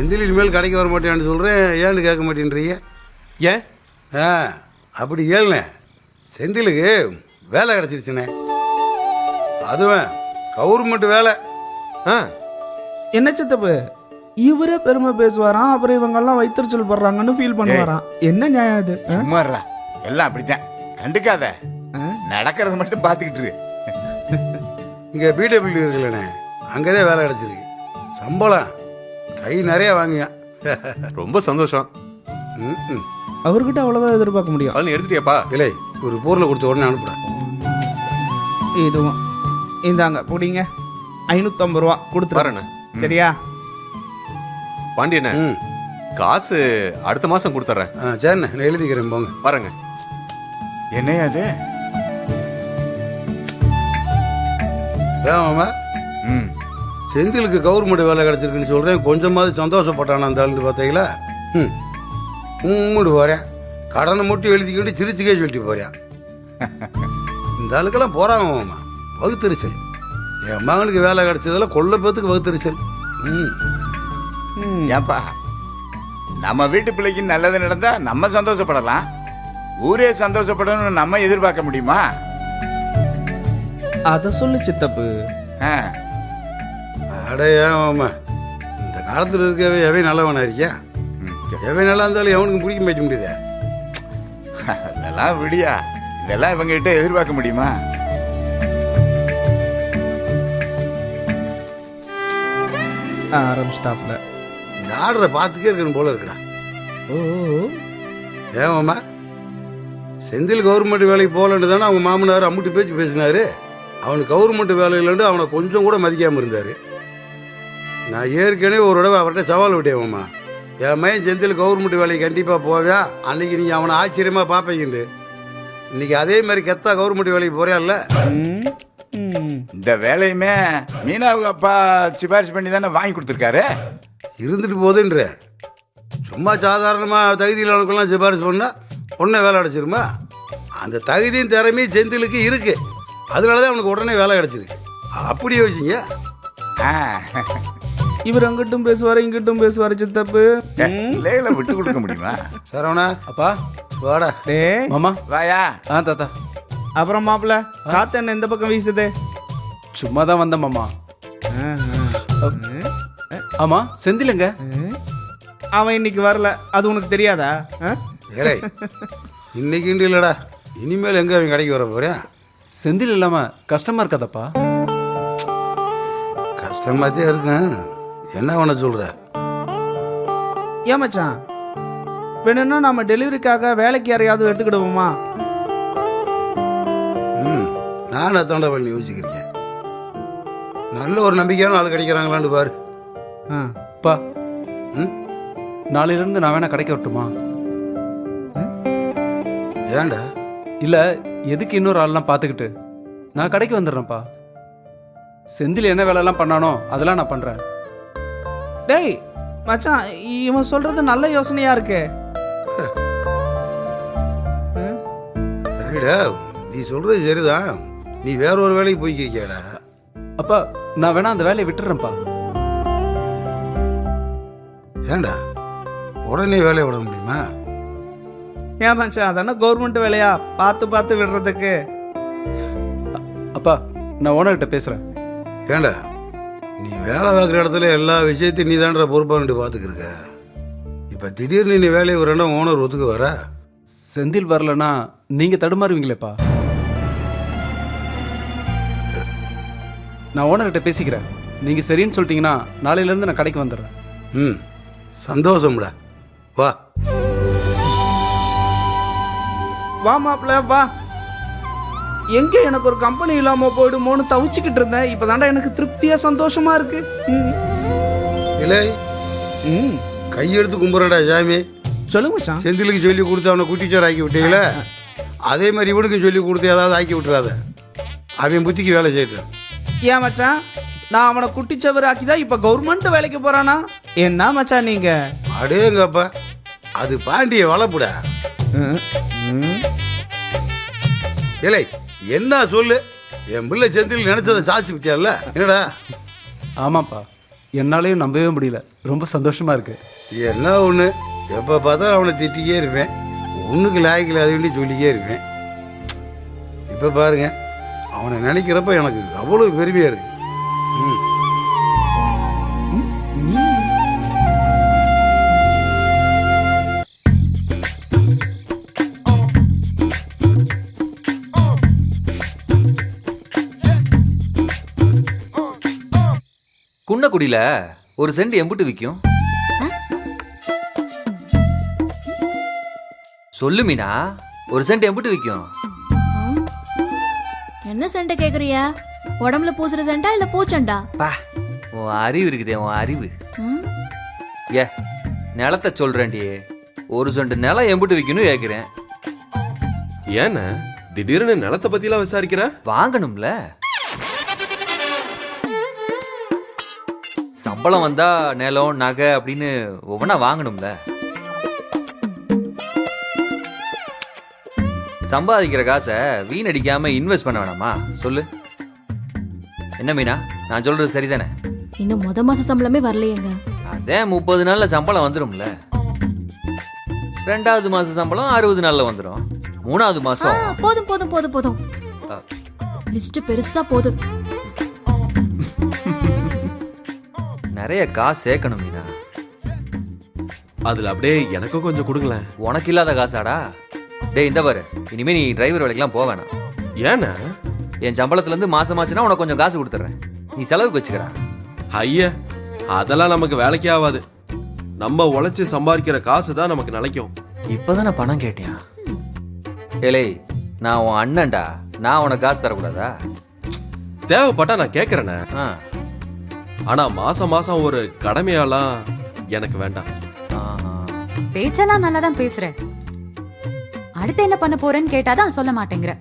செந்தில் இனிமேல் கடைக்கு வர மாட்டேன்னு சொல்கிறேன், ஏன்னு கேட்க மாட்டேன்றீங்க? ஏன்? அப்படி ஏழுண்ணே, செந்திலுக்கு வேலை கிடச்சிருச்சுண்ணே. அதுவும் கவர்மெண்ட் வேலை. என்ன சித்தப்பு இவரே பெருமை பேசுவாராம், அப்புறம் இவங்கெல்லாம் வைத்தறிச்சல் படுறாங்கன்னு ஃபீல் பண்ணுவாராம். என்ன நியாயம் அது? சும்மாறா, எல்லாம் அப்படித்தான், கண்டுக்காத, நடக்கிறது மட்டும் பார்த்துக்கிட்டு இரு. இங்கே பிடபிள்யூ இருக்குல்லண்ணே, அங்கே தான் வேலை கிடச்சிருக்கு. சம்பளம் கை நிறைய வாங்குங்க. ரொம்ப சந்தோஷம். அவர்கிட்ட அவ்வளோதான் எதிர்பார்க்க முடியும். நீ எடுத்துட்டியாப்பா? இல்லை, ஒரு பொருளை கொடுத்த உடனே அனுப்புடா. இதுவும் இந்தாங்க பிடிங்க, 550 ரூபா கொடுத்துறேன். சரியா பாண்டியண்ணே? காசு அடுத்த மாசம் கொடுத்துட்றேன். சரிண்ணே, நான் எழுதிக்கிறேன், போங்க. பாருங்க. என்னையா அது? ஏமாமா, செந்திலுக்கு கவர்மெண்ட் வேலை கிடச்சிருக்குன்னு சொல்கிறேன், கொஞ்சமாவது சந்தோஷப்பட்டானா அந்த ஆளுன்னு பார்த்தீங்களா? உம்முடு போகிறேன், கடனை மட்டும் எழுதிக்கிட்டு சிரிச்சுக்கே சொல்லிட்டு போகிறேன். இந்த ஆளுக்கெல்லாம் போகிறாங்கம்மா, வகுத்தறிச்சல். என் மகனுக்கு வேலை கிடச்சதில் கொள்ள பேத்துக்கு வகுத்தறிச்சல். ஏப்பா, நம்ம வீட்டு பிள்ளைக்கு நல்லது நடந்தா நம்ம சந்தோஷப்படலாம், ஊரே சந்தோஷப்படணும்னு நம்ம எதிர்பார்க்க முடியுமா? அதை சொல்லு சித்தப்பு. அட ஏமாம்மா, இந்த காலத்தில் இருக்கவே எவை நல்லவனா இருக்கியா? எவை நல்லா இருந்தாலும் எவனுக்கும் பிடிக்க மாட்ட முடியுதே. அதெல்லாம் விடியா, இதெல்லாம் இவங்க கிட்ட எதிர்பார்க்க முடியுமா? ஆரம்பிச்சிட்டாப்ல. இந்த ஆர்டரை பார்த்துக்கே இருக்கணும் போல இருக்குடா. ஏமாம்மா, செந்தில் கவர்மெண்ட் வேலைக்கு போகலன்னு தானே அவங்க மாமனார் அம்முட்டு பேச்சு பேசினாரு. அவனுக்கு கவர்மெண்ட் வேலையிலேருந்து அவனை கொஞ்சம் கூட மதிக்காமல் இருந்தார். நான் ஏற்கனவே ஒரு தடவை அவர்கிட்ட சவால் விட்டேன்மா, என் மையன் செந்தில் கவர்மெண்ட் வேலைக்கு கண்டிப்பாக போவியா, அன்னைக்கு நீங்கள் அவனை ஆச்சரியமாக பார்ப்பீங்கண்டு. இன்னைக்கு அதே மாதிரி கெத்தா கவர்மெண்ட் வேலைக்கு போறியால்ல? இந்த வேலையுமே மீனாவுக்கு அப்பா சிபாரிசு பண்ணி தானே வாங்கி கொடுத்துருக்காரு. இருந்துட்டு போகுதுன்ற, சும்மா சாதாரணமாக தகுதியிலானவங்கெல்லாம் சிபாரிசு பண்ணால் உடனே வேலை கிடச்சிருமா? அந்த தகுதியும் திறமையும் செந்திலுக்கு இருக்கு, அதனால தான் அவனுக்கு உடனே வேலை கிடச்சிருக்கு. அப்படி யோசிங்க. இவர் அங்கிட்டும் பேசுவாரு இங்கிட்டும் பேசுவாரு சித்தப்பு. பிள்ளைகளை விட்டு கொடுக்க முடியுமா? சரவணா, அப்பா வாடா. டே மாமா. வாயா. தாத்தா. அப்புறம் மாப்பிள்ள காத்து என்ன இந்த பக்கம் வீசுது? சும்மா தான் வந்தேன் மாமா. ஆமா, செந்திலுங்க? அவன் இன்னைக்கு வரல, அது உனக்கு தெரியாதா? ஏலே, இன்னைக்கு இல்லடா, இனிமேல் எங்க அவன் கடைக்கு வர போறேன்? செந்தில் இல்லாம கஷ்டமா இருக்காதப்பா? கஷ்டமாத்தே இருக்கேன், என்ன பண்ண சொல்ற? ஏன் மச்சான், வேணும்னா நம்ம டெலிவரிக்காக வேலைக்கு யாரையாவது எடுத்துக்கிடுவோமா? நான் அத்தாண்டா பண்ணி யோசிக்கிறேன். நல்ல ஒரு நம்பிக்கையான ஆள் கிடைக்கிறாங்களான்னு பாரு. பா, நாளையிலிருந்து நான் வேணா கடைக்கு வரட்டுமா? ஏன்டா? இல்ல, எதுக்கு இன்னொரு ஆள்லாம் பார்த்துக்கிட்டு நான் கடைக்கு வந்துடுறேன்ப்பா. செந்தில் என்ன வேலையெல்லாம் பண்ணானோ அதெல்லாம் நான் பண்றேன். டேய் மச்சான், இவன் சொல்றது நல்ல யோசனையா இருக்கு. சரிடா, நீ சொல்றது சரிதான், நீ வேற ஒரு வேலைக்கு போய்க்கிறியாடா. அப்பா, நான் வேணா அந்த வேலையை விட்டுறேன்ப்பா. ஏன்டா உடனே வேலையை விட முடியுமா? ஏன் மச்சான், அதானே கவர்மெண்ட் வேலையா, பார்த்து பார்த்து விடுறதுக்கு. அப்பா, நான் ஓனர்கிட்ட பேசுறேன். ஏண்டா, நீ வேலை பார்க்குற இடத்துல எல்லா விஷயத்தையும் நீ தான்ற பொறுப்பாக பார்த்துக்கிருக்க. இப்போ திடீர்னு நீ வேலையை ஒரு இடம் ஓனர் ஒத்துக்கு வர? செந்தில் வரலன்னா நீங்க தடுமாறுவீங்களேப்பா. நான் ஓனர்கிட்ட பேசிக்கிறேன், நீங்க சரின்னு சொல்லிட்டீங்கன்னா நாளையிலேருந்து நான் கடைக்கு வந்துடுறேன். சந்தோஷம்டா, வா வா மாப்பிள்ள வா. எங்க எனக்கு ஒரு கம்பெனி இல்லாம போயிடுமோன்னு தவிச்சுக்கிட்டு இருந்தேன், இப்பதான்டா எனக்கு திருப்தியா சந்தோஷமா இருக்கு. இல்லை, கையெடுத்து கும்பிட்றடா சாமி. சொல்லுங்க மச்சான். செந்திலுக்கு சொல்லி கொடுத்து அவனை குட்டிச்சார் ஆக்கி விட்டீங்களே, அதே மாதிரி இவனுக்கும் சொல்லி கொடுத்து ஏதாவது ஆக்கி விட்டுறாத, அவன் புத்திக்கு வேலை செய்யட்டும். ஏன் மச்சான், நான் அவனை குட்டிச்சவர் ஆக்கிதான் இப்ப கவர்மெண்ட் வேலைக்கு போறானா? என்ன மச்சான் நீங்க? அடேங்கப்பா, அது பாண்டிய வளப்புடா. இல்லை என்ன சொல்லு, என் பிள்ளை செந்தில் நினைச்சதை சாட்சி விட்டியால, என்னடா? ஆமாப்பா, என்னாலையும் நம்பவே முடியல. ரொம்ப சந்தோஷமா இருக்கு. என்ன ஒன்று, எப்போ பார்த்தா அவனை திட்டியே இருப்பேன், ஒன்றுக்கு லாய்க்கில் அதை வேண்டி சொல்லிக்கே இருப்பேன். இப்போ பாருங்க, அவனை நினைக்கிறப்ப எனக்கு அவ்வளோ பெருமையாக இருக்கு. ம். குன்னக்குடியில ஒரு சென்ட் எம்புட்டு விற்கும்? சொல்லு மீனா, ஒரு சென்ட் எம்புட்டு விற்கும்? என்ன சென்ட கேக்குறிய? உடம்புல பூசுற சென்டா இல்ல பூச்செண்டா? பா, உன் அறிவு இருக்குதே, உன் அறிவு. ஏ, நிலத்தை சொல்றேன்டி, ஒரு சென்ட் நிலம் எம்புட்டு விற்கணும் கேட்கிறேன். ஏன்னா திடீர்னு நிலத்தை பத்திலாம் விசாரிக்கிற? வாங்கணும்ல, சம்பளம் வந்தா நிலம் நகை அப்படின்னு ஒவ்வொன்றா வாங்கணும்ல. சம்பாதிக்கிற காசை வீணடிக்காம இன்வெஸ்ட் பண்ண வேணாமா சொல்லு? என்ன மீனா, நான் சொல்றது சரிதானே? இன்னும் முத மாச சம்பளமே வரலையேங்க. அதே 30 நாள்ல சம்பளம் வந்துரும்ல. 2வது மாச சம்பளம் 60 நாள்ல வந்துடும். 3வது மாசம் போதும் போதும் போதும் போதும், லிஸ்ட் பெருசா போதும். நிறைய காசு சேர்க்கணும் மீனா. அதுல அப்படியே எனக்கும் கொஞ்சம் கொடுங்களேன். உனக்கு இல்லாத காசாடா? டேய் இந்த பாரு, இனிமே நீ டிரைவர் வேலைக்கெல்லாம் போக வேணாம். ஏன்னா என் சம்பளத்துல இருந்து மாசமாச்சுன்னா உனக்கு கொஞ்சம் காசு கொடுத்துட்றேன், நீ செலவுக்கு வச்சுக்கிறா. ஐயா, அதெல்லாம் நமக்கு வேலைக்கே ஆகாது. நம்ம உழைச்சு சம்பாதிக்கிற காசு தான் நமக்கு நிலைக்கும். இப்பதான் நான் பணம் கேட்டேன். ஏலே, நான் உன் அண்ணன்டா, நான் உனக்கு காசு தரக்கூடாதா? தேவைப்பட்டா நான் கேட்கறேனே. ஆ, ஆனா மாசம் மாசம் ஒரு கடமையாலாம் எனக்கு வேண்டாம். ஆஹா. பேச்செல்லாம் நல்லா தான் பேசுற. அடுத்து என்ன பண்ண போறேன்னு கேட்டாதான் சொல்ல மாட்டேங்கிற.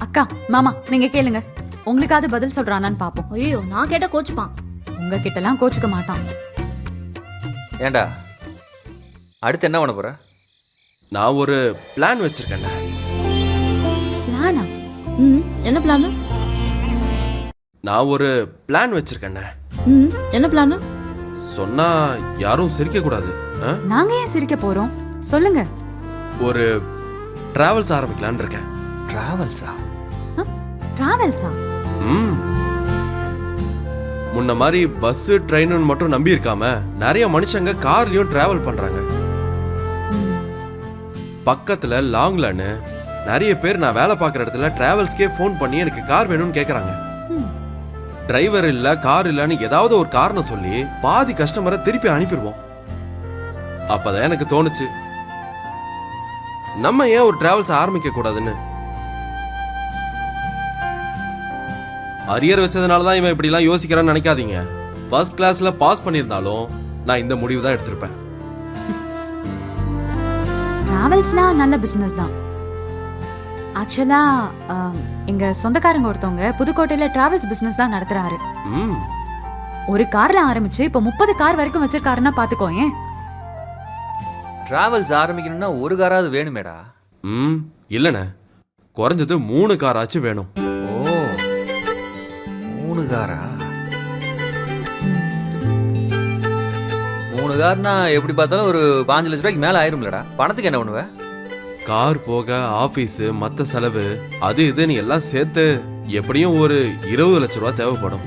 அக்கா மாமா நீங்க கேளுங்க, உங்களுக்காவது பதில் சொல்றானான்னு பாப்போம். ஐயோ, நான் கேட்ட கோச்சுப்பான். உங்ககிட்ட எல்லாம் கோச்சுக்க மாட்டான். ஏண்டா, அடுத்து என்ன பண்ண போற? நான் ஒரு பிளான் வச்சிருக்கேன். பிளானா? என்ன பிளான்? நான் ஒரு பிளான் வச்சிருக்கேன். என்ன பிளான்? சொன்னா யாரும் சிரிக்க கூடாது. நாங்க ஏன் சிரிக்க போறோம்? சொல்லுங்க. ஒரு டிராவல்ஸ் ஆரம்பிக்கலான்னு இருக்கேன். டிராவல்ஸா? டிராவல்ஸா? முன்ன மாதிரி பஸ் ட்ரெயின் மட்டும் நம்பி இருக்காம நிறைய மனுஷங்க கார்லயும் டிராவல் பண்றாங்க. பக்கத்துல லாங்லன்னு நிறைய பேர் நான் வேலை பார்க்குற இடத்துல டிராவல்ஸ்க்கே ஃபோன் பண்ணி எனக்கு கார் வேணும்னு கேட்குறாங்க. டிரைவர் இல்ல கார் இல்லன்னு ஏதாவது ஒரு காரணம் சொல்லி பாதி கஸ்டமரை திருப்பி அனுப்பிடுவோம். அப்பதான் எனக்கு தோணுச்சு, நம்ம ஏன் ஒரு டிராவல்ஸ் ஆரம்பிக்க கூடாதுன்னு. அரியர் வச்சதுனால தான் இவன் இப்படிலாம் யோசிக்கிறான்னு நினைக்காதீங்க. ஃபர்ஸ்ட் கிளாஸ்ல பாஸ் பண்ணியிருந்தாலும் நான் இந்த முடிவு தான் எடுத்திருப்பேன். டிராவல்ஸ்னா நல்ல பிசினஸ் தான். ஆக்சுவலா எங்க சொந்தக்காரங்க ஒருத்தவங்க புதுக்கோட்டையில டிராவல்ஸ் பிசினஸ் தான் நடத்துறாரு. ஒரு கார்ல ஆரம்பிச்சு இப்ப 30 கார் வரைக்கும் வச்சிருக்காருன்னா பாத்துக்கோ. ஏன் டிராவல்ஸ் ஆரம்பிக்கணும்னா ஒரு காராவது வேணுமேடா? இல்லண்ணே, குறைஞ்சது 3 காராச்சும் வேணும். ஓ, 3 காரா? 3 கார்னா எப்படி பார்த்தாலும் ஒரு 5 லட்ச ரூபாய்க்கு மேல ஆயிரும்லடா. பணத்துக்கு என்ன பண்ணுவ? கார் போக ஆபீஸ் மத்த செலவு அது இதுன்னு எல்லாம் சேர்த்து எப்படியும் ஒரு 20 லட்ச ரூபா தேவைப்படும்.